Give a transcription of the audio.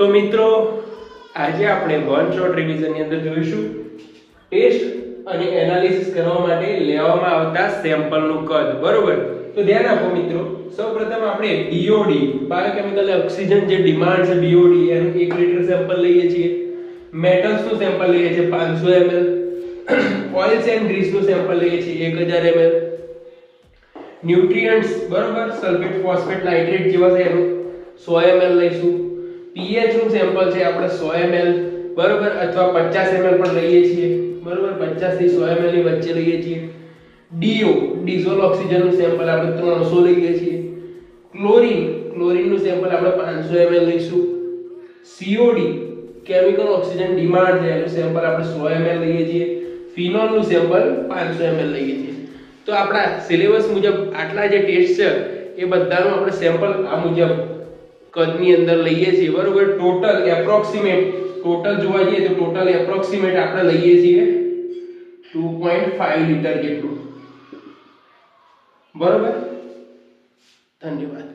તો મિત્રો આજે આપણે વન શોટ રિવિઝન ની અંદર જોઈશું ટેસ્ટ અને એનાલિસિસ કરવા માટે લેવામાં આવતા સેમ્પલનું કદ. બરોબર, તો ધ્યાન આપો મિત્રો. સૌપ્રથમ આપણે BOD બાયોકેમિકલ ઓક્સિજન જે ડિમાન્ડ છે BOD એનું 1 લિટર સેમ્પલ લઈએ છીએ. મેટલ્સ નું સેમ્પલ લઈએ છીએ 500 ml. ઓઇલ્સ એન્ડ ગ્રીસ નું સેમ્પલ લઈએ છીએ 1000 ml. ન્યુટ્રિયન્ટ્સ બરોબર સલ્ફેટ ફોસ્ફેટ નાઇટ્રેટ જેવા છે એનું 100 ml લઈશું. pH નું સેમ્પલ છે આપણે 100 ml બરોબર અથવા 50 ml પણ લઈએ છીએ બરોબર. 50 થી 100 ml ની વચ્ચે લઈએ છીએ. DO ડિઝોલ્વ ઓક્સિજન નું સેમ્પલ આપણે 300 લઈએ છીએ. ક્લોરીન નું સેમ્પલ આપણે 500 ml લઈશું. COD કેમિકલ ઓક્સિજન ડિમાન્ડ છે એનું સેમ્પલ આપણે 100 ml લઈએ છીએ. ફિનોલ નું સેમ્પલ 500 ml લઈએ છીએ. તો આપણા સિલેબસ મુજબ આટલા જે ટેસ્ટ છે એ બધાનું આપણે સેમ્પલ આ મુજબ કદની અંદર લઈએ છીએ બરોબર. ટોટલ એપ્રોક્સિમેટ ટોટલ જોવા જઈએ તો ટોટલ એપ્રોક્સિમેટ આપણે લઈએ છીએ 2.5 લિટર જેટલું બરોબર. ધન્યવાદ.